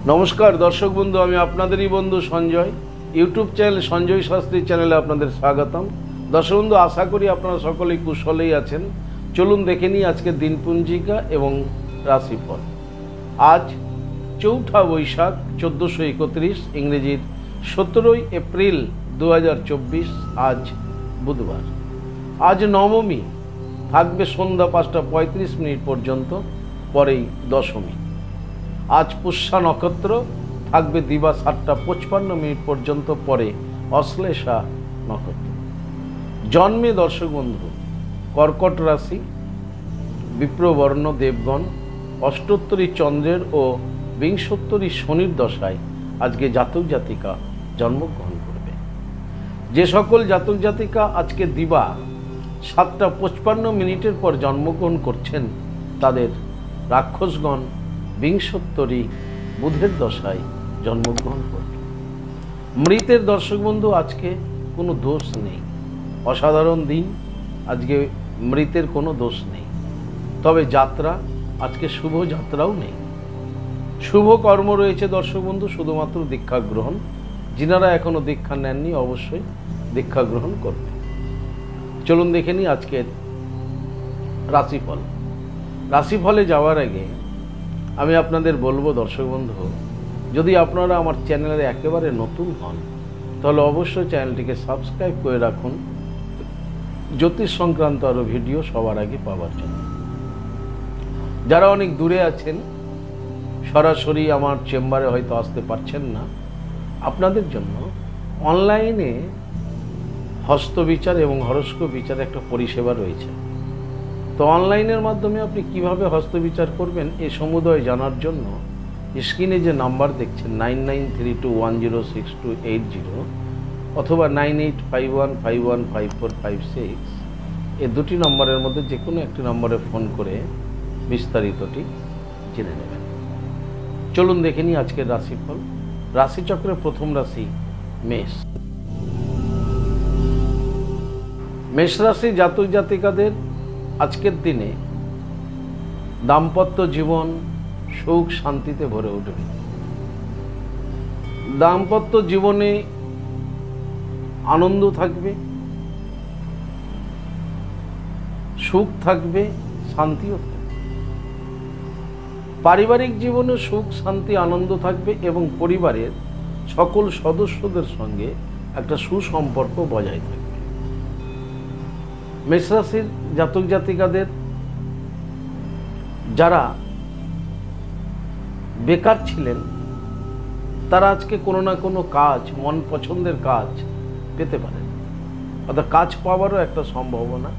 नमस्कार दर्शक बंधु आमी आपनादेरই बंधु संजय यूट्यूब चैनल संजय शास्त्री चैनेले आपनादेर स्वागतम। दर्शक बंधु आशा करी आपनारा सकलेई कुशलेई आछेन। चलुन देखे निই आजकेर दिनपंजिका एवं राशिफल। आज चौठा बैशाख 1431 इंग्रेजिर 17 एप्रिल 2024 आज बुधवार। आज नवमी থাকবে সন্ধ্যা 5টা 35 পর্যন্ত, পরেই দশমী। आज पुष्या नक्षत्र থাকবে দিবা 7টা 55 পর্যন্ত, পরে অশ্লেষা নক্ষত্র। জন্মে দর্শক বন্ধু কর্কট রাশি, বিপ্রবর্ণ দেবগণ, অষ্টোত্তরী চন্দ্রের ও বিংশোত্তরী শনির দশায় আজকে জাতক জাতিকা জন্মগ্রহণ করবে। যে সকল জাতক জাতিকা আজকে দিবা 7টা 55 পর জন্মগ্রহণ করছেন তাদের রাক্ষসগণ বিংশোত্তরী বুধের দশায় জন্মগ্রহণ করবে। মৃতের দর্শক বন্ধু আজকে কোনো দোষ নেই, অসাধারণ দিন। আজকে মৃতের কোনো দোষ নেই, তবে যাত্রা আজকে শুভ যাত্রাও নেই। শুভ কর্ম রয়েছে দর্শক বন্ধু, শুধুমাত্র দীক্ষা গ্রহণ। যিনারা এখনো দীক্ষা নেননি অবশ্যই দীক্ষা গ্রহণ করবে। চলুন দেখে নিই আজকের রাশিফল। রাশিফলে যাওয়ার আগে আমি আপনাদের বলবো দর্শক বন্ধু, যদি আপনারা আমার চ্যানেলে একেবারে নতুন হন তাহলে অবশ্যই চ্যানেলটিকে সাবস্ক্রাইব করে রাখুন জ্যোতিষ সংক্রান্ত আরও ভিডিও সবার আগে পাওয়ার জন্য। যারা অনেক দূরে আছেন, সরাসরি আমার চেম্বারে হয়তো আসতে পারছেন না, আপনাদের জন্য অনলাইনে হস্তবিচার এবং হরস্কোপ বিচার একটা পরিষেবা রয়েছে। তো অনলাইনের মাধ্যমে আপনি কিভাবে হস্তবিচার করবেন এই সমুদয় জানার জন্য স্ক্রিনে যে নাম্বার দেখছেন 9932106280 অথবা 9851515456 এই দুটি নম্বরের মধ্যে যে কোনো একটি নম্বরে ফোন করে বিস্তারিতটি জেনে নেবেন। চলুন দেখে নিই আজকের রাশিফল। রাশিচক্রের প্রথম রাশি মেষ। মেষ রাশি জাতক জাতিকাদের আজকের দিনে দাম্পত্য জীবন সুখ শান্তিতে ভরে উঠবে। দাম্পত্য জীবনে আনন্দ থাকবে, সুখ থাকবে, শান্তিও থাকবে। পারিবারিক জীবনে সুখ শান্তি আনন্দ থাকবে এবং পরিবারের সকল সদস্যদের সঙ্গে একটা সুসম্পর্ক বজায় থাকবে। মেষ রাশির জাতক জাতিকাদের যারা বেকার ছিলেন তারা আজকে কোনো না কোনো কাজ, মন পছন্দের কাজ পেতে পারেন, অর্থাৎ কাজ পাওয়ারও একটা সম্ভাবনা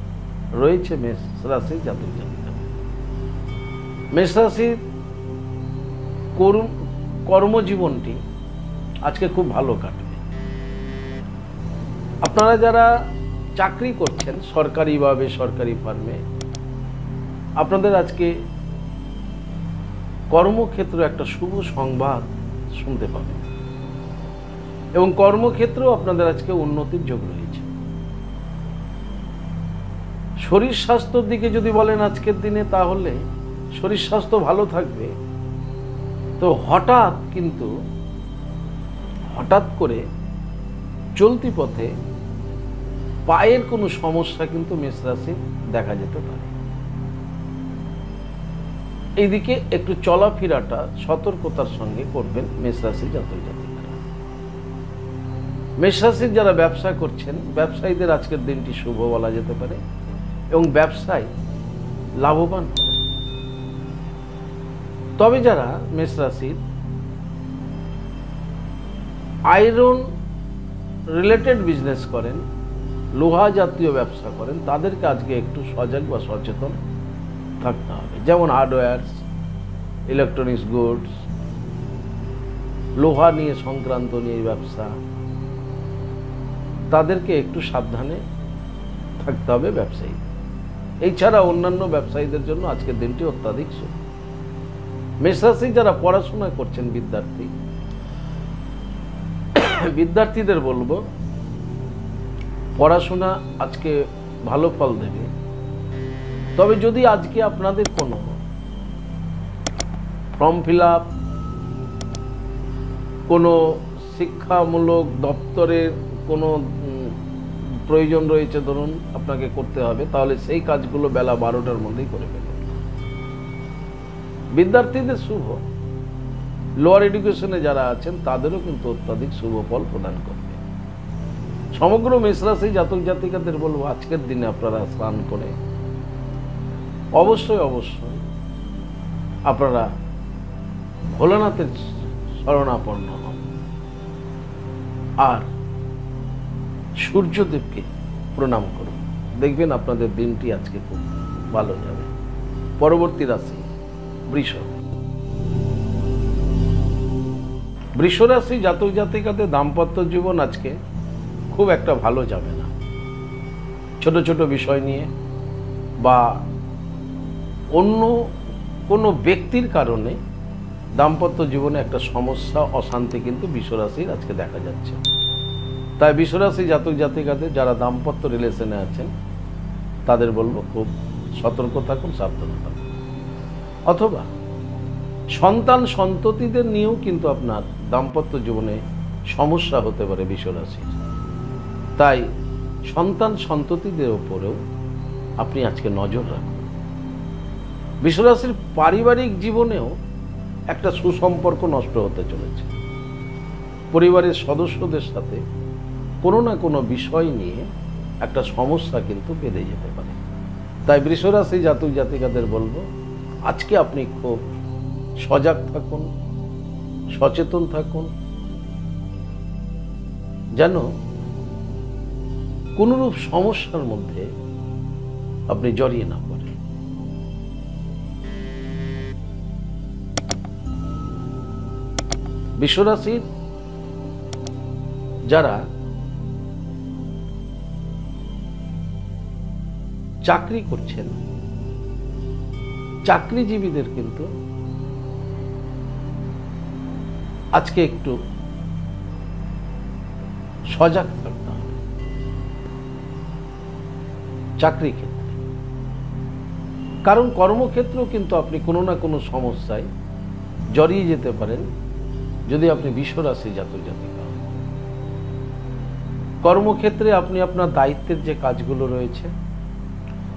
রয়েছে মেষ রাশির জাতক জাতিকাদের। মেষ রাশির কর্মজীবনটি আজকে খুব ভালো কাটবে। আপনারা যারা চাকরি করছেন সরকারি বা বেসরকারি ফার্মে, আপনাদের আজকে কর্মক্ষেত্রে একটা শুভ সংবাদ শুনতে পাবেন এবং কর্মক্ষেত্রেও আপনাদের আজকে উন্নতির যোগ রয়েছে। শরীর স্বাস্থ্যের দিকে যদি বলেন আজকের দিনে, তাহলে শরীর স্বাস্থ্য ভালো থাকবে। তো হঠাৎ করে চলতি পথে পায়ের কোনো সমস্যা কিন্তু মেষ রাশি দেখা যেতে পারে। এইদিকে একটু চলাফেরাটা সতর্কতার সঙ্গে করবেন মেষ রাশির জাতক জাতিকারা। মেষ রাশির যারা ব্যবসা করছেন, ব্যবসায়ীদের আজকের দিনটি শুভ বলা যেতে পারে এবং ব্যবসায় লাভবান হবে। তবে যারা মেষ রাশির আয়রন রিলেটেড বিজনেস করেন, লোহা জাতীয় ব্যবসা করেন, তাদেরকে আজকে একটু সজাগ বা সচেতন থাকতে হবে। যেমন হার্ডওয়্যার্স, ইলেকট্রনিক্স গুডস, লোহা নিয়ে সংক্রান্ত নিয়ে ব্যবসা, তাদেরকে একটু সাবধানে থাকতে হবে ব্যবসায়ী। এছাড়া অন্যান্য ব্যবসায়ীদের জন্য আজকের দিনটি অত্যাধিক শুভ। মেষ রাশি যারা পড়াশোনা করছেন বিদ্যার্থীদের বলবো পড়াশোনা আজকে ভালো ফল দেবে। তবে যদি আজকে আপনাদের কোনো ফর্ম ফিল আপ কোনো শিক্ষামূলক দপ্তরের কোনো প্রয়োজন রয়েছে, ধরুন আপনাকে করতে হবে, তাহলে সেই কাজগুলো বেলা 12টার মধ্যেই করে ফেলুন। বিদ্যার্থীদের শুভ, লোয়ার এডুকেশনে যারা আছেন তাদেরও কিন্তু অত্যাধিক শুভ ফল প্রদান করবে। সমগ্র মেষ রাশি জাতক জাতিকাদের বলবো আজকের দিনে আপনারা স্নান করে অবশ্যই আপনারা ভোলানাথের শরণাপন্ন হন আর সূর্যদেবকে প্রণাম করুন, দেখবেন আপনাদের দিনটি আজকে খুব ভালো যাবে। পরবর্তী রাশি বৃষ। বৃষ রাশি জাতক জাতিকাদের দাম্পত্য জীবন আজকে খুব একটা ভালো যাবে না। ছোট ছোট বিষয় নিয়ে বা অন্য কোনো ব্যক্তির কারণে দাম্পত্য জীবনে একটা সমস্যা, অশান্তি কিন্তু বৃষ রাশির আজকে দেখা যাচ্ছে। তাই বৃষ রাশি জাতক জাতিকাদের যারা দাম্পত্য রিলেশনে আছেন তাদের বলবো খুব সতর্ক থাকুন, সাবধান থাকুন। অথবা সন্তান সন্ততিদের নিয়েও কিন্তু আপনার দাম্পত্য জীবনে সমস্যা হতে পারে বৃষ রাশির। তাই সন্তান সন্ততিদের ওপরেও আপনি আজকে নজর রাখুন। বৃষ রাশির পারিবারিক জীবনেও একটা সুসম্পর্ক নষ্ট হতে চলেছে। পরিবারের সদস্যদের সাথে কোনো না কোনো বিষয় নিয়ে একটা সমস্যা কিন্তু বেঁধে যেতে পারে। তাই বৃষ রাশি জাতক জাতিকাদের বলবো আজকে আপনি খুব সজাগ থাকুন, সচেতন থাকুন, যেন কোনরূপ সমস্যার মধ্যে আপনি জড়িয়ে না পড়েন। বৃষ রাশির যারা চাকরি করছেন, চাকরিজীবীদের কিন্তু আজকে একটু সজাগ থাকতে হবে চাকরি ক্ষেত্রে, কারণ কর্মক্ষেত্রেও কিন্তু আপনি কোনো না কোনো সমস্যায় জড়িয়ে যেতে পারেন যদি আপনি বৃষ রাশি জাতক জাতিকা হন। কর্মক্ষেত্রে আপনি আপনার দায়িত্বের যে কাজগুলো রয়েছে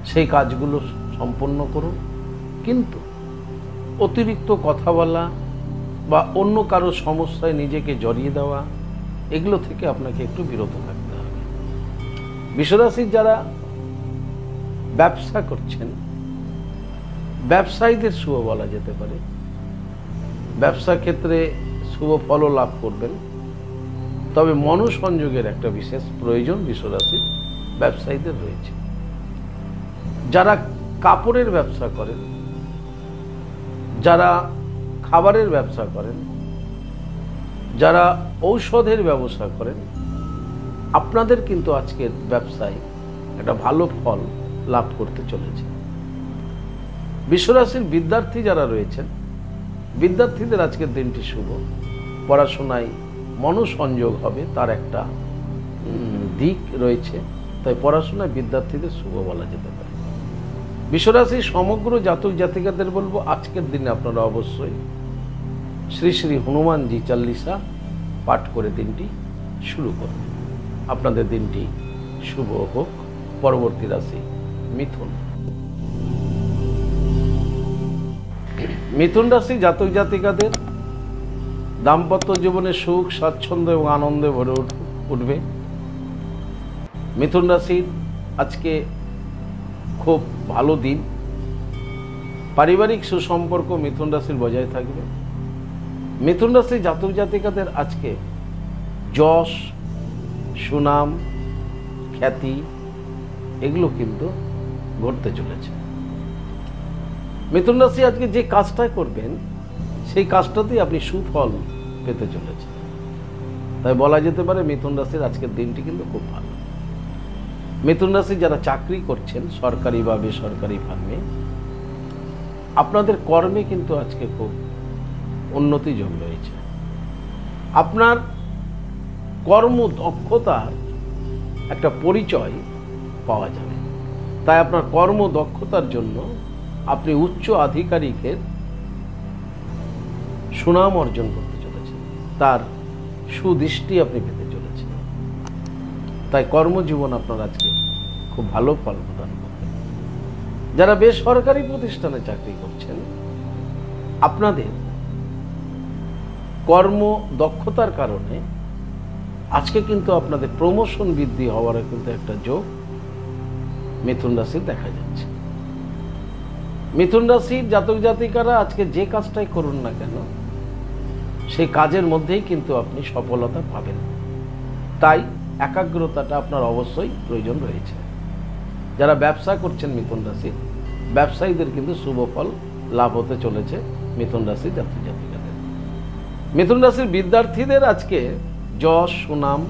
সেই কাজগুলো সম্পন্ন করুন, কিন্তু অতিরিক্ত কথা বলা বা অন্য কারো সমস্যায় নিজেকে জড়িয়ে দেওয়া এগুলো থেকে আপনাকে একটু বিরত থাকতে হবে। বৃষ রাশির যারা ব্যবসা করছেন, ব্যবসায়ীদের শুভ বলা যেতে পারে। ব্যবসা ক্ষেত্রে শুভ ফলও লাভ করবেন, তবে মনোসংযোগের একটা বিশেষ প্রয়োজন বৃষ রাশির ব্যবসায়ীদের রয়েছে। যারা কাপড়ের ব্যবসা করেন, যারা খাবারের ব্যবসা করেন, যারা ঔষধের ব্যবসা করেন, আপনাদের কিন্তু আজকের ব্যবসায় একটা ভালো ফল লাভ করতে চলেছে। বৃষ রাশির বিদ্যার্থী যারা রয়েছেন, বিদ্যার্থীদের আজকের দিনটি শুভ। পড়াশোনায় মনোসংযোগ হবে তার একটা দিক রয়েছে, তাই পড়াশোনায় বিদ্যার্থীদের শুভ বলা যেতে পারে। বৃষ রাশির সমগ্র জাতক জাতিকাদের বলবো আজকের দিনে আপনারা অবশ্যই শ্রী শ্রী হনুমানজি চাল্লিশা পাঠ করে দিনটি শুরু করুন। আপনাদের দিনটি শুভ হোক। পরবর্তী রাশি মিথুন। মিথুন রাশি জাতক জাতিকাদের দাম্পত্য জীবনে সুখ, স্বাচ্ছন্দ্য এবং আনন্দে ভরে উঠবে। মিথুন রাশির আজকে খুব ভালো দিন। পারিবারিক সুসম্পর্ক মিথুন রাশির বজায় থাকবে। মিথুন রাশির জাতক জাতিকাদের আজকে যশ, সুনাম, খ্যাতি এগুলো কিন্তু ঘটতে চলেছে। মিথুন রাশি আজকে যে কাজটা করবেন সেই কাজটাতেই আপনি সুফল পেতে চলেছেন। তাই বলা যেতে পারে মিথুন রাশির আজকের দিনটি কিন্তু খুব ভালো। মিথুন রাশি যারা চাকরি করছেন সরকারি বা বেসরকারি ফার্মে, আপনাদের কর্মে কিন্তু আজকে খুব উন্নতি যোগ রয়েছে। আপনার কর্মদক্ষতার একটা পরিচয় পাওয়া যাবে। তাই আপনার কর্মদক্ষতার জন্য আপনি উচ্চ আধিকারিকের সুনাম অর্জন করতে চলেছেন, তার সুদৃষ্টি আপনি পেতে চলেছেন। তাই কর্মজীবন আপনার আজকে খুব ভালো ফল প্রদান করবে। যারা বেসরকারি প্রতিষ্ঠানে চাকরি করছেন, আপনাদের কর্ম দক্ষতার কারণে আজকে কিন্তু আপনাদের প্রমোশন বৃদ্ধি হওয়ার কিন্তু একটা যোগ মিথুন রাশির দেখা যাচ্ছে। মিথুন রাশির জাতক জাতিকারা আজকে যে কাজটাই করুন না কেন, সেই কাজের মধ্যেই কিন্তু আপনি সফলতা পাবেন। তাই একাগ্রতাটা আপনার অবশ্যই প্রয়োজন রয়েছে। যারা ব্যবসা করছেন মিথুন রাশির ব্যবসায়ীদের কিন্তু শুভ ফল লাভ হতে চলেছে মিথুন রাশির জাতক জাতিকাদের। মিথুন রাশির বিদ্যার্থীদের আজকে যশ সুনাম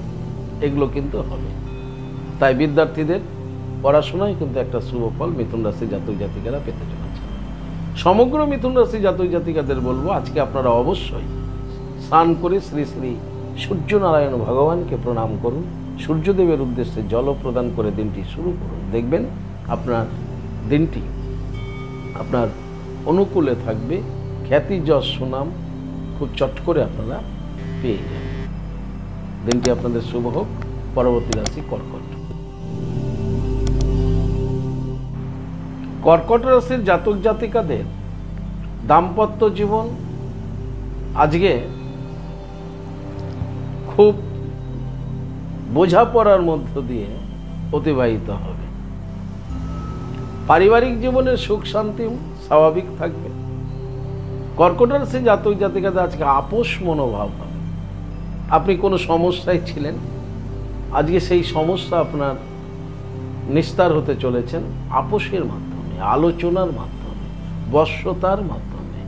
এগুলো কিন্তু হবে। তাই বিদ্যার্থীদের পড়াশোনায় কিন্তু একটা শুভ ফল মিথুন রাশির জাতক জাতিকারা পেতে চলেছে। সমগ্র মিথুন রাশির জাতক জাতিকাদের বলবো, আজকে আপনারা অবশ্যই স্নান করে শ্রী শ্রী সূর্যনারায়ণ ভগবানকে প্রণাম করুন, সূর্যদেবের উদ্দেশ্যে জল প্রদান করে দিনটি শুরু করুন। দেখবেন আপনার দিনটি আপনার অনুকূলে থাকবে, খ্যাতি যশ সুনাম খুব চট করে আপনারা পেয়ে যাবেন। দিনটি আপনাদের শুভ হোক। পরবর্তী রাশি কর্কট। কর্কট রাশির জাতক জাতিকাদের দাম্পত্য জীবন আজকে খুব বোঝাপড়ার মধ্য দিয়ে অতিবাহিত হবে। পারিবারিক জীবনের সুখ শান্তি স্বাভাবিক থাকবে। কর্কট রাশির জাতক জাতিকাদের আজকে আপোষ মনোভাব হবে। আপনি কোনো সমস্যায় ছিলেন, আজকে সেই সমস্যা আপনার নিস্তার হতে চলেছেন আপোষের মাধ্যমে, আলোচনার মাধ্যমে, বশ্যতার মাধ্যমে।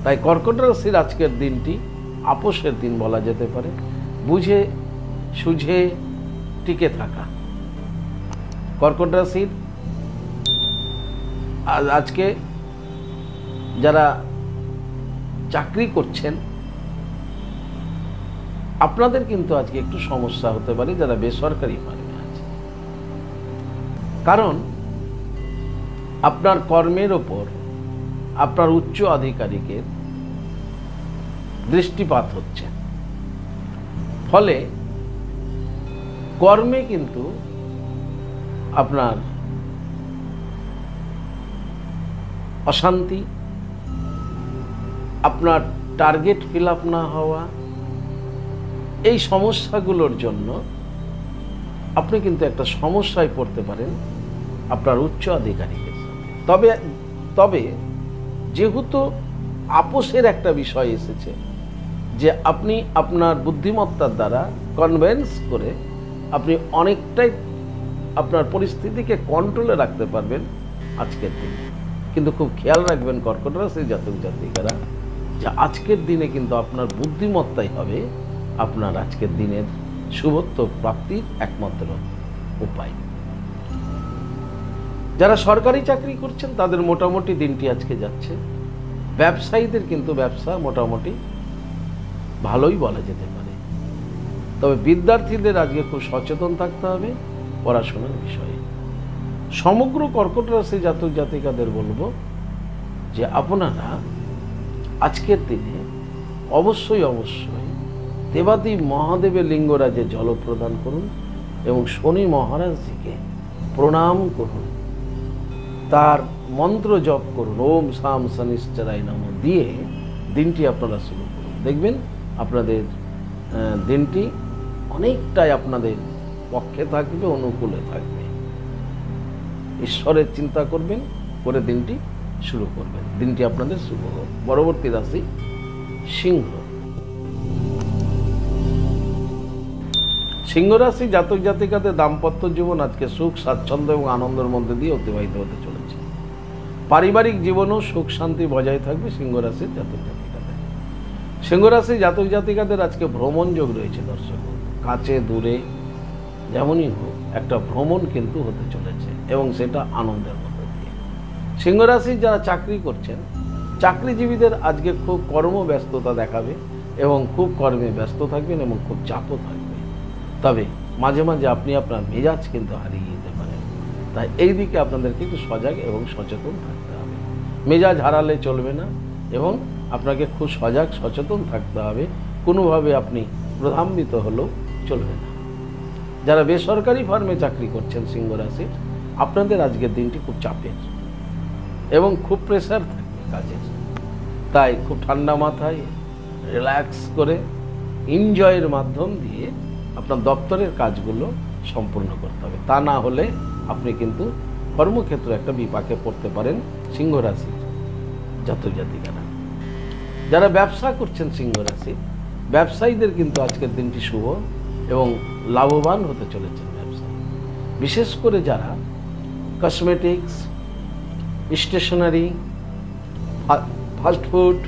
তাই কর্কট রাশির আজকের দিনটি আপোষের দিন বলা যেতে পারে। বুঝে সুঝে টিকে থাকা। কর্কট রাশির আজকে যারা চাকরি করছেন আপনাদের কিন্তু আজকে একটু সমস্যা হতে পারে, যারা বেসরকারি ফার্মে আছে। কারণ আপনার কর্মের ওপর আপনার উচ্চ আধিকারিকের দৃষ্টিপাত হচ্ছে, ফলে কর্মে কিন্তু আপনার অশান্তি, আপনার টার্গেট ফিল আপ না হওয়া, এই সমস্যাগুলোর জন্য আপনি কিন্তু একটা সমস্যায় পড়তে পারেন আপনার উচ্চ আধিকারিকের সাথে। তবে যেহেতু আপোষের একটা বিষয় এসেছে, যে আপনি আপনার বুদ্ধিমত্তার দ্বারা কনভিন্স করে আপনি অনেকটাই আপনার পরিস্থিতিকে কন্ট্রোলে রাখতে পারবেন আজকের দিনে। কিন্তু খুব খেয়াল রাখবেন কর্কট রাশির জাতক জাতিকারা, যে আজকের দিনে কিন্তু আপনার বুদ্ধিমত্তাই হবে আপনার আজকের দিনের শুভত্ব প্রাপ্তির একমাত্র উপায়। যারা সরকারি চাকরি করছেন তাদের মোটামুটি দিনটি আজকে যাচ্ছে। ব্যবসায়ীদের কিন্তু ব্যবসা মোটামুটি ভালোই বলা যেতে পারে। তবে বিদ্যার্থীদের আজকে খুব সচেতন থাকতে হবে পড়াশোনার বিষয়ে। সমগ্র কর্কট রাশি জাতক জাতিকাদের বলবো যে আপনারা আজকের দিনে অবশ্যই দেবাদেব মহাদেবের লিঙ্গরাজে জল প্রদান করুন এবং শনি মহারাজজিকে প্রণাম করুন, তার মন্ত্র জপ করুন, ওম সাম শনিশ্চরায় নমঃ দিয়ে দিনটি আপনারা শুরু করুন। দেখবেন আপনাদের দিনটি অনেকটাই আপনাদের পক্ষে থাকবে, অনুকূলে থাকবে। ঈশ্বরের চিন্তা করবেন, করে দিনটি শুরু করবেন। দিনটি আপনাদের শুভ হোক। পরবর্তী রাশি সিংহ। সিংহ রাশি জাতক জাতিকাদের দাম্পত্য জীবন আজকে সুখ স্বাচ্ছন্দ্য এবং আনন্দের মধ্যে দিয়ে অতিবাহিত হতে চলেছে। পারিবারিক জীবনও সুখ শান্তি বজায় থাকবে সিংহ রাশির জাতক জাতিকাদের। সিংহ রাশি জাতক জাতিকাদের আজকে ভ্রমণ যোগ রয়েছে। দর্শক, কাছে দূরে যেমনই হোক একটা ভ্রমণ কিন্তু হতে চলেছে এবং সেটা আনন্দের মধ্যে দিয়ে। সিংহ রাশি যারা চাকরি করছেন, চাকরিজীবীদের আজকে খুব কর্মব্যস্ততা দেখাবে এবং খুব কর্মে ব্যস্ত থাকবেন এবং খুব চাপও থাকবে। তবে মাঝে মাঝে আপনি আপনার মেজাজ কিন্তু হারিয়ে যেতে পারেন। তাই এই দিকে আপনাদেরকে একটু সজাগ এবং সচেতন থাকতে হবে। মেজাজ হারালে চলবে না এবং আপনাকে খুব সজাগ সচেতন থাকতে হবে। কোনোভাবে আপনি প্রধান্বিত হলেও চলবে না। যারা বেসরকারি ফার্মে চাকরি করছেন সিংহ রাশির, আপনাদের আজকের দিনটি খুব চাপের এবং খুব প্রেসার থাকবে কাজের। তাই খুব ঠান্ডা মাথায় রিল্যাক্স করে এনজয়ের মাধ্যম দিয়ে আপনার দপ্তরের কাজগুলো সম্পূর্ণ করতে হবে। তা না হলে আপনি কিন্তু কর্মক্ষেত্রে একটা বিপাকে পড়তে পারেন সিংহ রাশির জাতক জাতিকারা। যারা ব্যবসা করছেন সিংহ রাশি, ব্যবসায়ীদের কিন্তু আজকের দিনটি শুভ এবং লাভবান হতে চলেছেন ব্যবসায়ী। বিশেষ করে যারা কসমেটিক্স, স্টেশনারি, ফাস্টফুড,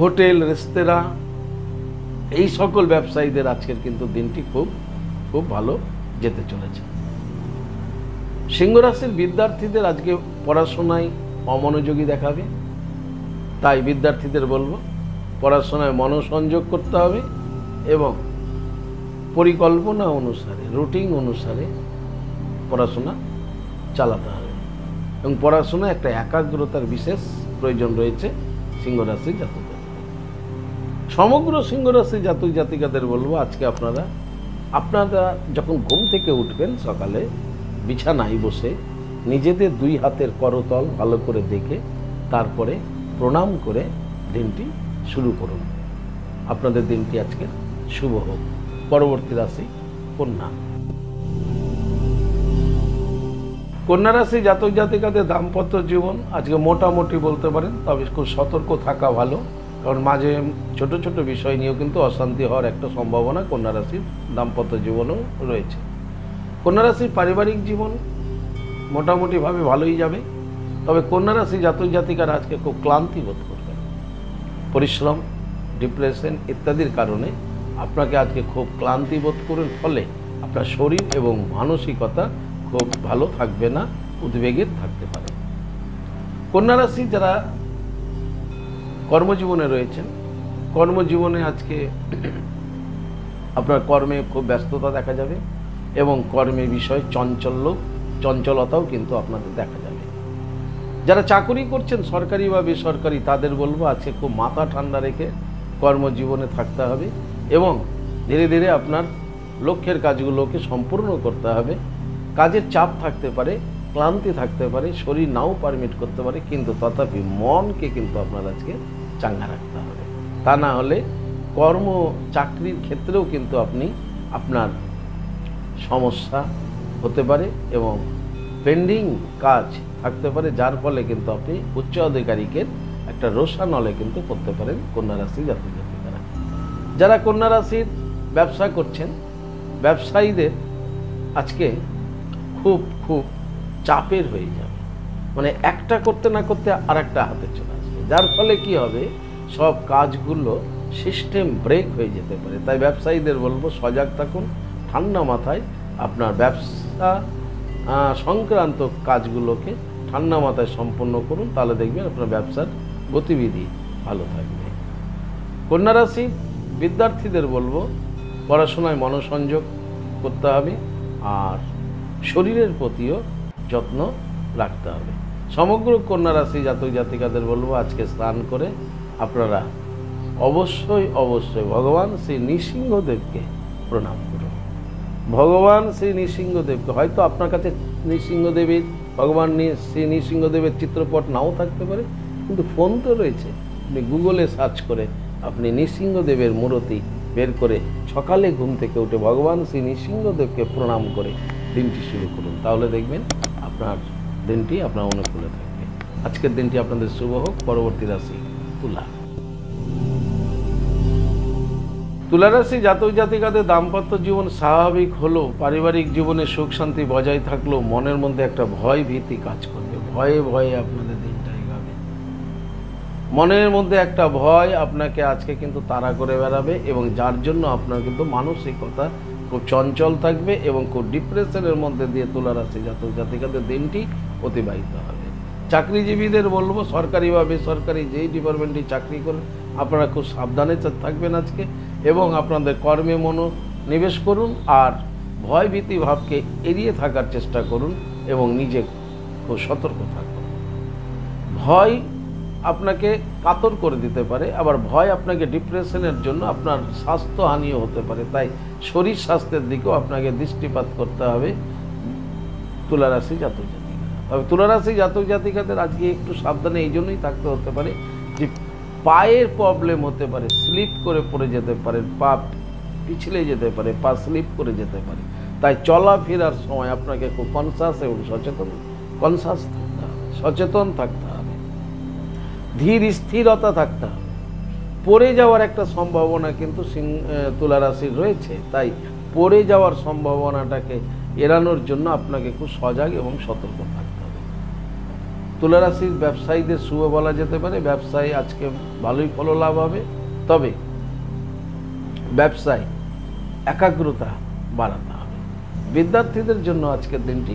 হোটেল, রেস্তোরাঁ, এই সকল ব্যবসায়ীদের আজকের কিন্তু দিনটি খুব খুব ভালো যেতে চলেছে। সিংহ রাশির বিদ্যার্থীদের আজকে পড়াশোনায় অমনোযোগী দেখাবে, তাই বিদ্যার্থীদের বলবো পড়াশোনায় মনোসংযোগ করতে হবে এবং পরিকল্পনা অনুসারে, রুটিন অনুসারে পড়াশোনা চালাতে হবে এবং পড়াশোনায় একটা একাগ্রতার বিশেষ প্রয়োজন রয়েছে সিংহ রাশির জাতক জাতিকা। সমগ্র সিংহ রাশির জাতক জাতিকাদের বলবো আজকে আপনারা যখন ঘুম থেকে উঠবেন সকালে, বিছানায় বসে নিজেদের দুই হাতের করতল ভালো করে দেখে তারপরে প্রণাম করে দিনটি শুরু করুন। আপনাদের দিনটি আজকে শুভ হোক। পরবর্তী রাশি কন্যা। কন্যা রাশি জাতক জাতিকাদের দাম্পত্য জীবন আজকে মোটামুটি বলতে পারেন, তবে খুব সতর্ক থাকা ভালো, কারণ মাঝে ছোট ছোট বিষয় নিয়েও কিন্তু অশান্তি হওয়ার একটা সম্ভাবনা কন্যা রাশির দাম্পত্য জীবনেও রয়েছে। কন্যা রাশির পারিবারিক জীবন মোটামুটিভাবে ভালোই যাবে, তবে কন্যা রাশি জাতক জাতিকারা আজকে খুব ক্লান্তি বোধ করবেন। পরিশ্রম, ডিপ্রেশন ইত্যাদির কারণে আপনাকে আজকে খুব ক্লান্তি বোধ করার ফলে আপনার শরীর এবং মানসিকতা খুব ভালো থাকবে না, উদ্বেগের থাকতে পারে। কন্যা রাশি যারা কর্মজীবনে রয়েছেন, কর্মজীবনে আজকে আপনার কর্মে খুব ব্যস্ততা দেখা যাবে এবং কর্মের বিষয়ে চঞ্চলতাও কিন্তু আপনাদের দেখা যাবে। যারা চাকরি করছেন সরকারি বা বেসরকারি, তাদের বলবো আজকে খুব মাথা ঠান্ডা রেখে কর্মজীবনে থাকতে হবে এবং ধীরে ধীরে আপনার লক্ষ্যের কাজগুলোকে সম্পূর্ণ করতে হবে। কাজের চাপ থাকতে পারে, ক্লান্তি থাকতে পারে, শরীর নাও পারমিট করতে পারে, কিন্তু তথাপি মনকে কিন্তু আপনার আজকে চাঙ্গা রাখতে হবে। তা না হলে চাকরির ক্ষেত্রেও কিন্তু আপনার সমস্যা হতে পারে এবং পেন্ডিং কাজ থাকতে পারে, যার ফলে কিন্তু আপনি উচ্চ আধিকারিকের একটা রোষানলে কিন্তু করতে পারেন কন্যা রাশি জাতক জাতিকারা। যারা কন্যা রাশির ব্যবসা করছেন, ব্যবসায়ীদের আজকে খুব খুব চাপের হয়ে যাবে, মানে একটা করতে না করতে আর একটা হাতে চলে আসবে, যার ফলে কি হবে সব কাজগুলো সিস্টেম ব্রেক হয়ে যেতে পারে। তাই ব্যবসায়ীদের বলবো সজাগ থাকুন, ঠান্ডা মাথায় আপনার ব্যবসা সংক্রান্ত কাজগুলোকে ঠান্ডা মাথায় সম্পন্ন করুন, তাহলে দেখবেন আপনার ব্যবসার গতিবিধি ভালো থাকবে। কন্যা রাশি বিদ্যার্থীদের বলবো পড়াশোনায় মনোসংযোগ করতে হবে আর শরীরের প্রতিও যত্ন রাখতে হবে। সমগ্র কন্যা রাশি জাতক জাতিকাদের বলবো আজকে স্নান করে আপনারা অবশ্যই ভগবান শ্রী নৃসিংহদেবকে প্রণাম করুন। ভগবান শ্রী নৃসিংহদেবকে, হয়তো আপনার কাছে ভগবান শ্রী নৃসিংহদেবের চিত্রপট নাও থাকতে পারে, কিন্তু ফোন তো রয়েছে, আপনি গুগলে সার্চ করে আপনি নৃসিংহদেবের মূর্তি বের করে সকালে ঘুম থেকে উঠে ভগবান শ্রী নৃসিংহদেবকে প্রণাম করে দিনটি শুরু করুন, তাহলে দেখবেন আপনার দিনটি আপনার অনুকূলে থাকবে। আজকের দিনটি আপনাদের শুভ হোক। পরবর্তী রাশি তুলা। তুলা রাশি জাতক জাতিকাদের দাম্পত্য জীবন স্বাভাবিক হলেও পারিবারিক জীবনে সুখ শান্তি বজায় থাকলেও মনের মধ্যে একটা ভয় ভীতি কাজ করবে। ভয়ে ভয়ে আপনাদের দিনটা এগাবে, মনের মধ্যে একটা ভয় আপনাকে আজকে কিন্তু তাড়া করে বেড়াবে এবং যার জন্য আপনার কিন্তু মানসিকতা খুব চঞ্চল থাকবে এবং খুব ডিপ্রেশনের মধ্যে দিয়ে তুলা রাশি জাতক জাতিকাদের দিনটি অতিবাহিত হবে। চাকরিজীবীদের বলবো সরকারি বা বেসরকারি যেই ডিপার্টমেন্টে চাকরি করেন আপনারা খুব সাবধানে থাকবেন আজকে এবং আপনাদের কর্মে মনোনিবেশ করুন আর ভয় ভীতি ভাবকে এড়িয়ে থাকার চেষ্টা করুন এবং নিজে খুব সতর্ক থাকুন। ভয় আপনাকে কাতর করে দিতে পারে, আবার ভয় আপনাকে ডিপ্রেশনের জন্য আপনার স্বাস্থ্যহানিও হতে পারে। তাই শরীর স্বাস্থ্যের দিকেও আপনাকে দৃষ্টিপাত করতে হবে তুলারাশি জাতক জাতিকা। তবে তুলারাশি জাতক জাতিকাদের আজকে একটু সাবধানে এই জন্যই থাকতে হতে পারে যে পায়ের প্রবলেম হতে পারে, স্লিপ করে পড়ে যেতে পারে, পা পিছলে যেতে পারে, পা স্লিপ করে যেতে পারে। তাই চলাফেরার সময় আপনাকে খুব কনসাস এবং সচেতন থাকতে হবে, ধীর স্থিরতা থাকতে হবে। পড়ে যাওয়ার একটা সম্ভাবনা কিন্তু তুলারাশির রয়েছে, তাই পড়ে যাওয়ার সম্ভাবনাটাকে এড়ানোর জন্য আপনাকে খুব সজাগ এবং সতর্ক থাকতে হবে। তুলারাশির ব্যবসায়ীদের শুভ বলা যেতে পারে, ব্যবসায় আজকে ভালোই ফললাভ হবে, তবে ব্যবসায় একাগ্রতা বাড়াতে হবে। বিদ্যার্থীদের জন্য আজকের দিনটি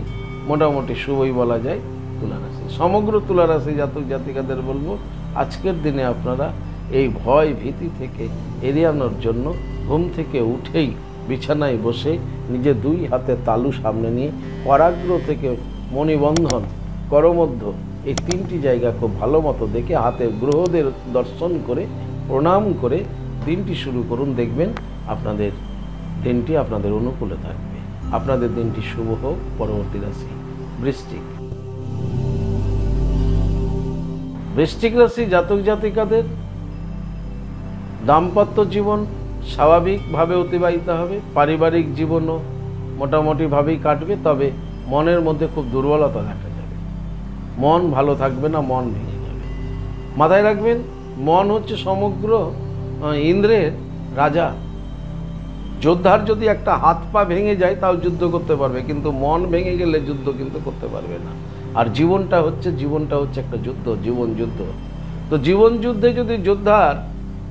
মোটামুটি শুভই বলা যায়। তুলারাশি সমগ্র তুলারাশি জাতক জাতিকাদের বলবো আজকের দিনে আপনারা এই ভয় ভীতি থেকে এড়ানোর জন্য ঘুম থেকে উঠেই বিছানায় বসে নিজে দুই হাতে তালু সামনে নিয়ে করাগ্র থেকে মণিবন্ধন করমধ্য এই তিনটি জায়গা খুব ভালো মতো দেখে হাতে গ্রহদের দর্শন করে প্রণাম করে দিনটি শুরু করুন। দেখবেন আপনাদের দিনটি আপনাদের অনুকূলে থাকবে। আপনাদের দিনটি শুভ হোক। পরবর্তী রাশি বৃশ্চিক। বৃশ্চিক রাশি জাতক জাতিকাদের দাম্পত্য জীবন স্বাভাবিকভাবে অতিবাহিত হবে, পারিবারিক জীবনও মোটামুটিভাবেই কাটবে, তবে মনের মধ্যে খুব দুর্বলতা দেখা যাবে, মন ভালো থাকবে না, মন ভেঙে যাবে। মাথায় রাখবেন মন হচ্ছে সমগ্র ইন্দ্রের রাজা। যোদ্ধার যদি একটা হাত পা ভেঙে যায় তাও যুদ্ধ করতে পারবে, কিন্তু মন ভেঙে গেলে যুদ্ধ কিন্তু করতে পারবে না। আর জীবনটা হচ্ছে একটা যুদ্ধ, জীবন যুদ্ধ। তো জীবন যুদ্ধে যদি যোদ্ধার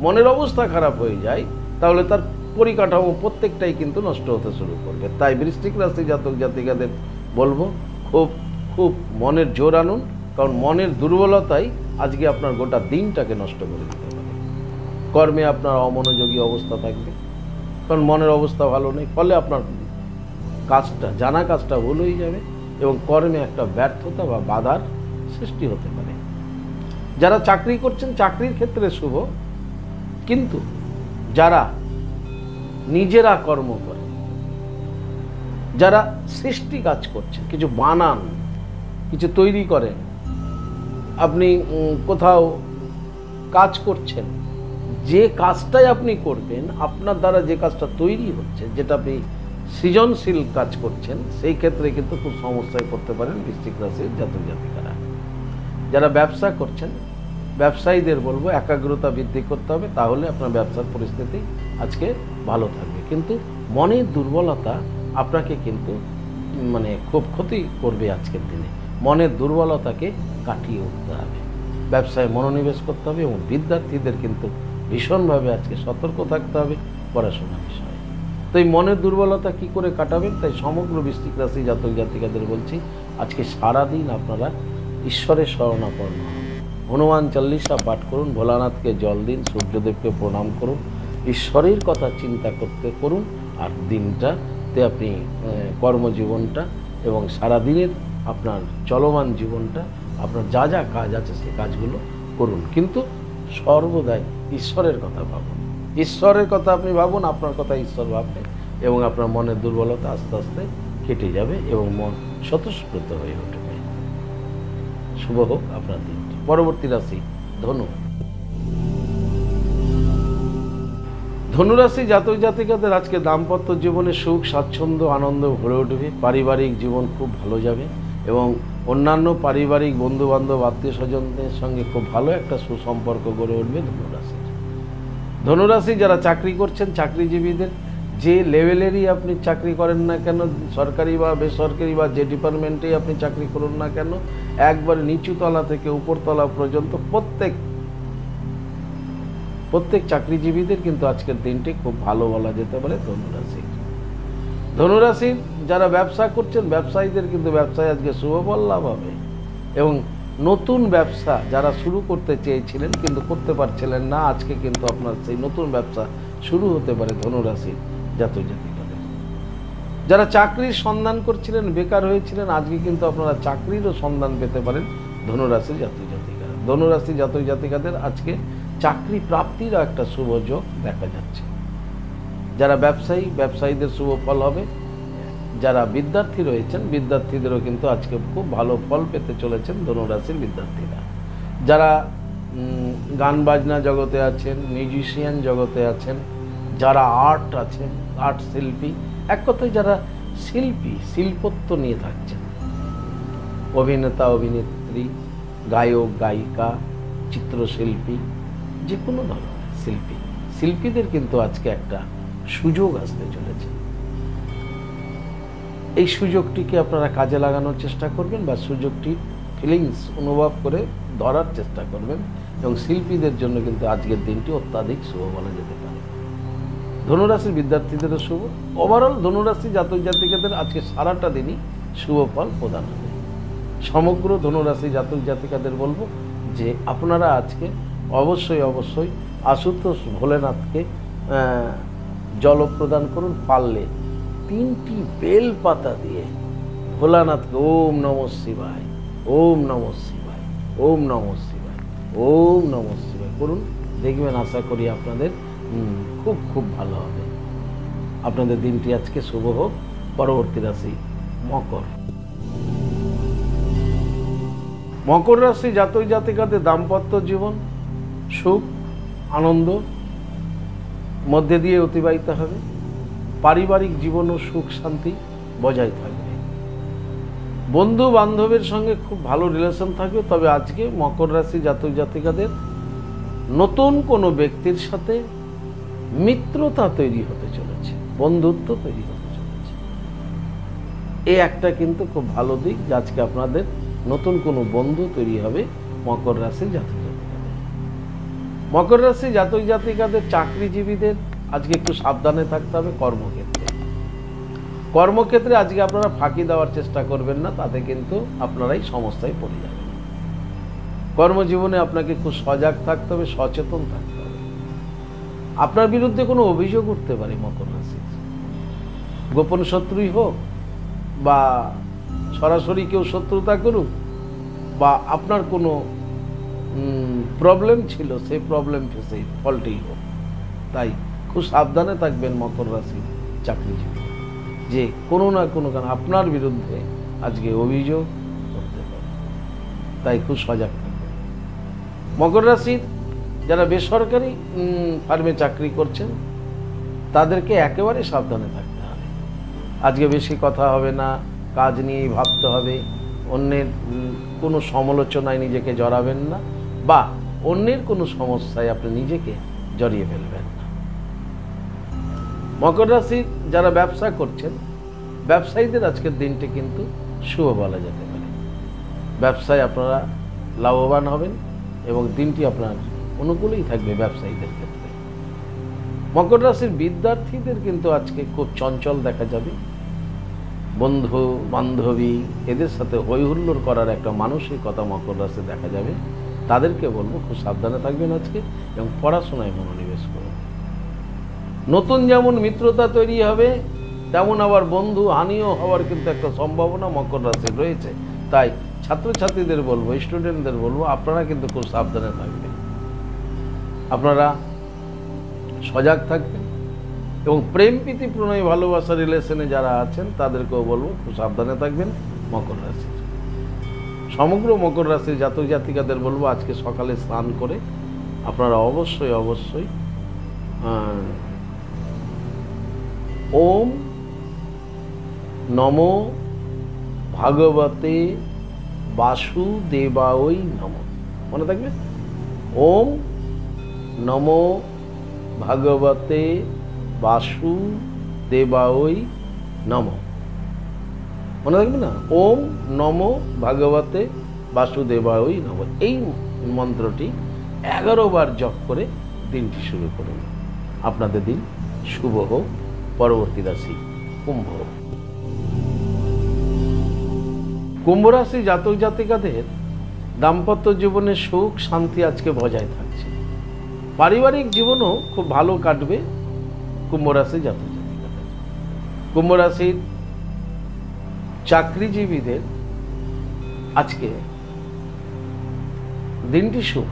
মনের অবস্থা খারাপ হয়ে যায় তাহলে তার পরিকাঠামো প্রত্যেকটাই কিন্তু নষ্ট হতে শুরু করবে। তাই বৃশ্চিক রাশি জাতক জাতিকাদের বলবো খুব খুব মনের জোর আনুন, কারণ মনের দুর্বলতাই আজকে আপনার গোটা দিনটাকে নষ্ট করে দিতে পারে। কর্মে আপনার অমনোযোগী অবস্থা থাকবে, কারণ মনের অবস্থা ভালো নেই, ফলে আপনার জানা কাজটা ভুল হয়ে যাবে এবং কর্মে একটা ব্যর্থতা বা বাধার সৃষ্টি হতে পারে। যারা চাকরি করছেন চাকরির ক্ষেত্রে শুভ, কিন্তু যারা নিজেরা কর্ম করে, যারা সৃষ্টি কাজ করছেন, কিছু বানান, কিছু তৈরি করেন, আপনি কোথাও কাজ করছেন, যে কাজটাই আপনি করবেন আপনার দ্বারা যে কাজটা তৈরি হচ্ছে, যেটা আপনি সৃজনশীল কাজ করছেন, সেই ক্ষেত্রে কিন্তু খুব সমস্যায় পড়তে পারেন বৃশ্চিক রাশির জাতক জাতিকারা। যারা ব্যবসা করছেন ব্যবসায়ীদের বলবো একাগ্রতা বৃদ্ধি করতে হবে, তাহলে আপনার ব্যবসার পরিস্থিতি আজকে ভালো থাকবে। কিন্তু মনের দুর্বলতা আপনাকে কিন্তু খুব ক্ষতি করবে আজকের দিনে। মনের দুর্বলতাকে কাটিয়ে উঠতে হবে, ব্যবসায় মনোনিবেশ করতে হবে এবং বিদ্যার্থীদের কিন্তু ভীষণভাবে আজকে সতর্ক থাকতে হবে পড়াশোনা বিষয়ে। তো এই মনের দুর্বলতা কি করে কাটাবেন, তাই সমগ্র বৃশ্চিক রাশি জাতক জাতিকাদের বলছি আজকে সারাদিন আপনারা ঈশ্বরের শরণাপন্ন হন, হনুমান চল্লিশা পাঠ করুন, ভোলানাথকে জল দিন, সূর্যদেবকে প্রণাম করুন, ঈশ্বরের কথা চিন্তা করুন। আর দিনটাতে আপনি কর্মজীবনটা এবং সারাদিনের আপনার চলমান জীবনটা আপনার যা যা কাজ আছে সেই কাজগুলো করুন, কিন্তু সর্বদাই ঈশ্বরের কথা ভাবুন। ঈশ্বরের কথা আপনি ভাবুন, আপনার কথা ঈশ্বর ভাববে এবং আপনার মনের দুর্বলতা আস্তে আস্তে কেটে যাবে এবং মন স্বতঃস্ফূর্ত হয়ে উঠবে। শুভ হোক আপনার দিনটি। পরবর্তী রাশি ধনু। ধনুরাশি জাতক জাতিকাদের আজকে দাম্পত্য জীবনে সুখ স্বাচ্ছন্দ্য আনন্দ ভরে উঠবে, পারিবারিক জীবন খুব ভালো যাবে এবং অন্যান্য পারিবারিক বন্ধুবান্ধব আত্মীয় স্বজনদের সঙ্গে খুব ভালো একটা সুসম্পর্ক গড়ে উঠবে ধনুরাশির। ধনুরাশি যারা চাকরি করছেন চাকরিজীবীদের, যে লেভেলেরই আপনি চাকরি করেন না কেন, সরকারি বা বেসরকারি বা যে ডিপার্টমেন্টেই আপনি চাকরি করুন না কেন, একবারে নিচুতলা থেকে উপরতলা পর্যন্ত প্রত্যেক চাকরিজীবীদের কিন্তু আজকের দিনটি খুব ভালো বলা যেতে পারে ধনুরাশি। ধনুরাশির যারা ব্যবসা করছেন ব্যবসায়ীদের কিন্তু ব্যবসায় আজকে শুভ ফল লাভ হবে এবং নতুন ব্যবসা যারা শুরু করতে চেয়েছিলেন কিন্তু করতে পারছিলেন না, আজকে কিন্তু আপনার সেই নতুন ব্যবসা শুরু হতে পারে ধনুরাশির জাতক জাতিকাদের। যারা চাকরির সন্ধান করছিলেন বেকার হয়েছিলেন, আজকে কিন্তু আপনারা চাকরিরও সন্ধান পেতে পারেন ধনুরাশির জাতক জাতিকারা। ধনুরাশি জাতক জাতিকাদের আজকে চাকরি প্রাপ্তির একটা শুভ যোগ দেখা যাচ্ছে। যারা ব্যবসায়ীদের শুভ ফল হবে। যারা বিদ্যার্থী রয়েছেন বিদ্যার্থীদেরও কিন্তু আজকে খুব ভালো ফল পেতে চলেছেন ধনুরাশির বিদ্যার্থীরা। যারা গান বাজনা জগতে আছেন, মিউজিশিয়ান জগতে আছেন, যারা আর্ট শিল্পী, এক কথায় যারা শিল্পত্ব নিয়ে থাকছেন, অভিনেতা অভিনেত্রী, গায়ক গায়িকা, চিত্রশিল্পী, যে কোনো ধরনের শিল্পীদের কিন্তু আজকে একটা সুযোগ আসতে চলেছে। এই সুযোগটিকে আপনারা কাজে লাগানোর চেষ্টা করবেন বা সুযোগটি ফিলিংস অনুভব করে ধরার চেষ্টা করবেন, এবং শিল্পীদের জন্য কিন্তু আজকের দিনটি অত্যাধিক শুভ বলা যেতে পারে। ধনুরাশির বিদ্যার্থীদেরও শুভ। ওভারঅল ধনুরাশি জাতক জাতিকাদের আজকে সারাটা দিনই শুভ ফল প্রদান হবে। সমগ্র ধনুরাশি জাতক জাতিকাদের বলবো যে আপনারা আজকে অবশ্যই আশুতোষ ভোলেনাথকে জল প্রদান করুন। পারলে 3টি বেল পাতা দিয়ে ভোলানাথকে ওম নমঃ শিবায়, ওম নমঃ শিবায়, ওম নমঃ শিবায়, ওম নমঃ শিবায় করুন। দেখবেন, আশা করি আপনাদের খুব ভালো হবে। আপনাদের দিনটি আজকে শুভ হোক। পরবর্তী রাশি মকর রাশি জাতক জাতিকাদের দাম্পত্য জীবন সুখ আনন্দ মধ্যে দিয়ে অতিবাহিত হবে। পারিবারিক জীবনও সুখ শান্তি বজায় থাকবে। বন্ধু বান্ধবের সঙ্গে খুব ভালো রিলেশন থাকবে। তবে আজকে মকর রাশি জাতক জাতিকাদের নতুন কোনো ব্যক্তির সাথে মিত্রতা তৈরি হতে চলেছে, বন্ধুত্ব তৈরি হতে চলেছে। এই একটা কিন্তু খুব ভালো দিক যে আজকে আপনাদের নতুন কোনো বন্ধু তৈরি হবে মকর রাশি জাতক জাতিকাদের। মকর রাশি জাতক জাতিকাদের চাকরিজীবীদের আজকে একটু সাবধানে থাকতে হবে। কর্মক্ষেত্রে আজকে আপনারা ফাঁকি দেওয়ার চেষ্টা করবেন না, তাতে কিন্তু আপনারাই সমস্যায় পড়ে যাবেন। কর্মজীবনে আপনাকে খুব সজাগ থাকতে হবে, সচেতন থাকতে হবে। আপনার বিরুদ্ধে কোনো অভিযোগ উঠতে পারে মকর রাশির, গোপন শত্রুই হোক বা সরাসরি কেউ শত্রুতা করুক, বা আপনার কোনো প্রবলেম ছিল সেই প্রবলেম ফেসে ফলটি হোক। তাই খুব সাবধানে থাকবেন মকর রাশির চাকরিজীবী, যে কোনো না কোনো কারণে আপনার বিরুদ্ধে আজকে অভিযোগ করতে পারে। তাই খুব সজাগ থাকবেন। মকর রাশির যারা বেসরকারি ফার্মে চাকরি করছেন তাদেরকে একেবারে সাবধানে থাকতে হবে। আজকে বেশি কথা হবে না, কাজ নিয়েই ভাবতে হবে। অন্যের কোনো সমালোচনায় নিজেকে জড়াবেন না, বা অন্যের কোনো সমস্যায় আপনি নিজেকে জড়িয়ে ফেলবেন না। মকর রাশির যারা ব্যবসা করছেন ব্যবসায়ীদের আজকের দিনটি কিন্তু শুভ বলা যেতে পারে। ব্যবসায় আপনারা লাভবান হবেন এবং দিনটি আপনার অনুকূলেই থাকবে ব্যবসায়ীদের ক্ষেত্রে। মকর রাশির বিদ্যার্থীদের কিন্তু আজকে খুব চঞ্চল দেখা যাবে। বন্ধু বান্ধবী এদের সাথে হই হুল্লোড় করার একটা মানসিকতা মকর রাশি দেখা যাবে। তাদেরকে বলবো খুব সাবধানে থাকবেন আজকে এবং পড়াশোনায় মনোনিবেশ করুন। নতুন যেমন মিত্রতা তৈরি হবে, তেমন আবার বন্ধু হানিও হওয়ার কিন্তু একটা সম্ভাবনা মকর রাশির রয়েছে। তাই ছাত্রছাত্রীদের বলবো, স্টুডেন্টদের বলবো, আপনারা কিন্তু খুব সাবধানে থাকবেন। আপনারা সজাগ থাকবেন এবং প্রেম প্রীতি প্রণয় ভালোবাসা রিলেশনে যারা আছেন তাদেরকেও বলবো খুব সাবধানে থাকবেন মকর রাশির। সমগ্র মকর রাশির জাতক জাতিকাদের বলবো আজকে সকালে স্নান করে আপনারা অবশ্যই ওম নমো ভাগবতে বাসুদেবায় নমঃ মনে থাকবে। ওম নমো ভাগবতে বাসুদেবায় নমঃ মনে থাকবে না? ওম নমো ভাগবতে বাসুদেবায় নমঃ। এই মন্ত্রটি 11 বার জপ করে দিনটি শুরু করুন। আপনাদের দিন শুভ হোক। পরবর্তী রাশি কুম্ভ রাশি জাতক জাতিকাদের দাম্পত্য জীবনে সুখ শান্তি আজকে বজায় থাকছে। পারিবারিক জীবনও খুব ভালো কাটবে কুম্ভ রাশি জাতক জাতিকাদের। কুম্ভ রাশির চাকরিজীবীদের আজকে দিনটি শুভ।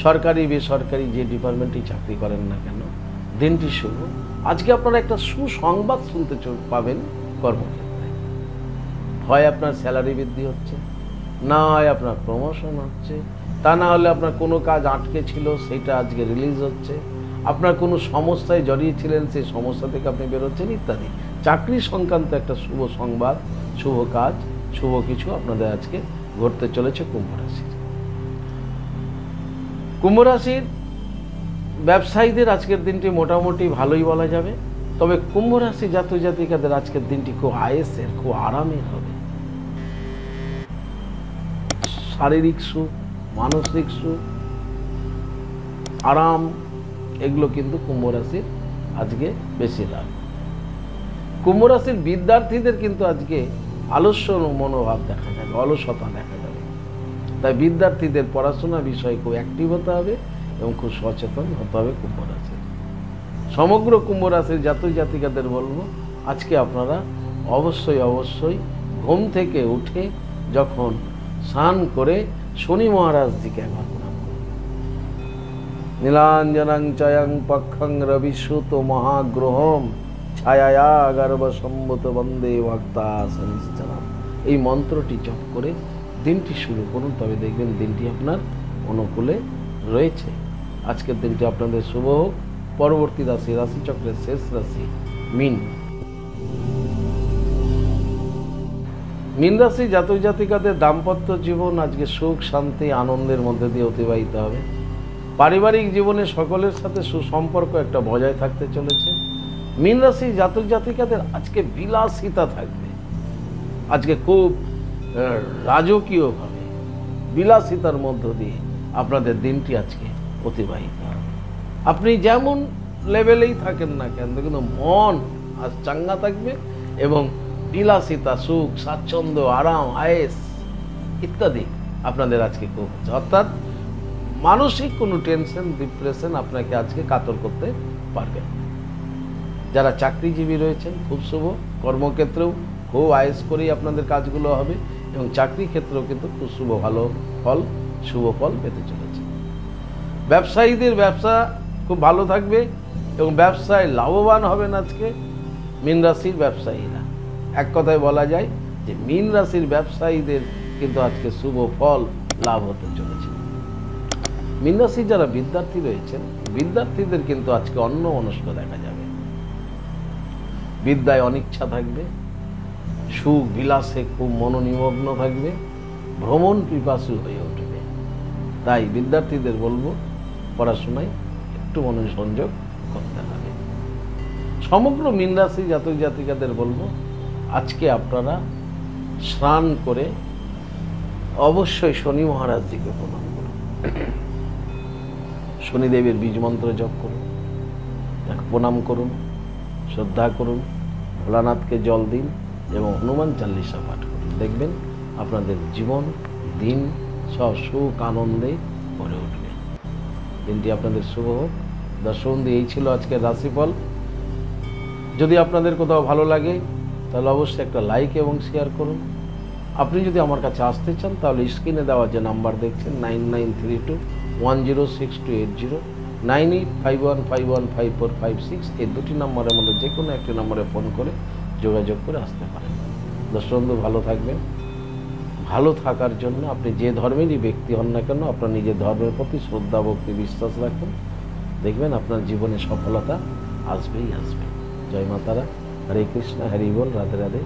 সরকারি বেসরকারি যে ডিপার্টমেন্টেই চাকরি করেন না কেন, দিনটি শুভ। আজকে আপনারা একটা সুসংবাদ শুনতে পাবেন কর্মক্ষেত্রে। হয় আপনার স্যালারি বৃদ্ধি হচ্ছে, না হয় আপনার প্রমোশন হচ্ছে, তা না হলে আপনার কোনো কাজ আটকে ছিল সেটা আজকে রিলিজ হচ্ছে, আপনার কোনো সমস্যায় জড়িয়েছিলেন সেই সমস্যা থেকে আপনি বেরোচ্ছেন ইত্যাদি। চাকরি সংক্রান্ত একটা শুভ সংবাদ, শুভ কাজ, শুভ কিছু আপনাদের আজকে ঘটতে চলেছে কুম্ভ রাশির। কুম্ভ রাশির ব্যবসায়ীদের আজকের দিনটি মোটামুটি ভালোই বলা যাবে। তবে কুম্ভ রাশি জাতক জাতিকাদের আজকের দিনটি খুব আয়েসের, খুব আরামের হবে। শারীরিক সুখ, মানসিক সুখ, আরাম, এগুলো কিন্তু কুম্ভ রাশির আজকে বেশি লাভ। কুম্ভ রাশির বিদ্যার্থীদের কিন্তু আজকে আলস্য মনোভাব দেখা যাবে, অলসতা দেখা যাবে। তাই বিদ্যার্থীদের পড়াশোনা বিষয়ে খুব অ্যাক্টিভ হতে হবে এবং খুব সচেতন হতে হবে কুম্ভ রাশির। সমগ্র কুম্ভ রাশির জাতক জাতিকাদের বলবো, আজকে আপনারা অবশ্যই ঘুম থেকে উঠে যখন স্নান করে শনি মহারাজজিকে একবার প্রণাম করুন। নীলাঞ্জনাং চয়ং পক্ষং রবিসুত মহাগ্রহম ছায়া গর্ভ সম্ভূত বন্দে ভক্তা শনিশ্চরম। এই মন্ত্রটি জপ করে দিনটি শুরু করুন, তবে দেখবেন দিনটি আপনার অনুকূলে রয়েছে। আজকের দিনটি আপনাদের শুভ হোক। পরবর্তী রাশি, রাশিচক্রের শেষ রাশি মীন। মীন রাশি জাতক জাতিকাদের দাম্পত্য জীবন আজকে সুখ শান্তি আনন্দের মধ্যে দিয়ে অতিবাহিত হবে। পারিবারিক জীবনে সকলের সাথে সুসম্পর্ক একটা বজায় থাকতে চলেছে। মীন রাশি জাতক জাতিকাদের আজকে বিলাসিতা থাকবে। আজকে খুব রাজকীয়ভাবে বিলাসিতার মধ্য দিয়ে আপনাদের দিনটি আজকে অতিবাহিত হবে। আপনি যেমন লেভেলেই থাকেন না কেন, কিন্তু মন আজ চাঙ্গা থাকবে এবং বিলাসিতা, সুখ, স্বাচ্ছন্দ্য, আরাম, আয়েস ইত্যাদি আপনাদের আজকে খুব হচ্ছে। অর্থাৎ মানসিক কোনো টেনশন, ডিপ্রেশন আপনাকে আজকে কাতর করতে পারবে। যারা চাকরিজীবী রয়েছেন খুব শুভ, কর্মক্ষেত্রেও খুব আয়েস করেই আপনাদের কাজগুলো হবে এবং চাকরি ক্ষেত্রেও কিন্তু খুব শুভ, ভালো ফল, শুভ ফল পেতে চলেছে। ব্যবসায়ীদের ব্যবসা খুব ভালো থাকবে এবং ব্যবসায় লাভবান হবেন আজকে মীন রাশির ব্যবসায়ীরা। এক কথায় বলা যায় যে মীন রাশির ব্যবসায়ীদের কিন্তু আজকে শুভ ফল লাভ হতে চলেছে। মীন রাশির যারা বিদ্যার্থী রয়েছেন, বিদ্যার্থীদের কিন্তু আজকে অন্যমনস্ক দেখা যাবে। বিদ্যায় অনিচ্ছা থাকবে, সুখ বিলাসে খুব মনোনিমগ্ন থাকবে, ভ্রমণ পিপাসু হয়ে উঠবে। তাই বিদ্যার্থীদের বলবো পড়াশোনায় একটু মনোসংযোগ করতে হবে। সমগ্র মীন রাশি জাতক জাতিকাদের বলবো আজকে আপনারা স্নান করে অবশ্যই শনি মহারাজজিকে প্রণাম করুন। শনিদেবের বীজ মন্ত্র জপ করুন, প্রণাম করুন, শ্রদ্ধা করুন, ভোলানাথকে জল দিন এবং হনুমান চাল্লিশা পাঠ করুন। দেখবেন আপনাদের জীবন দিন সব সুখ আনন্দে ভরে উঠবে। দিনটি আপনাদের শুভ হোক। দর্শক বন্ধু, এই ছিল আজকের রাশিফল। যদি আপনাদের কোথাও ভালো লাগে তাহলে অবশ্যই একটা লাইক এবং শেয়ার করুন। আপনি যদি আমার কাছে আসতে চান তাহলে স্ক্রিনে দেওয়া যে নাম্বার দেখছেন 9932106280, 9851515456, এই দুটি নাম্বারের মধ্যে যে কোনো একটি নম্বরে ফোন করে যোগাযোগ করে আসতে পারেন। দর্শক বন্ধু, ভালো থাকবেন। ভালো থাকার জন্য আপনি যে ধর্মেরই ব্যক্তি হন না কেন, আপনার নিজের ধর্মের প্রতি শ্রদ্ধা, ভক্তি, বিশ্বাস রাখুন। দেখবেন আপনার জীবনে সফলতা আসবেই আসবে। জয় মাতারা, হরে কৃষ্ণ, হরি বল, রাধে রাধে।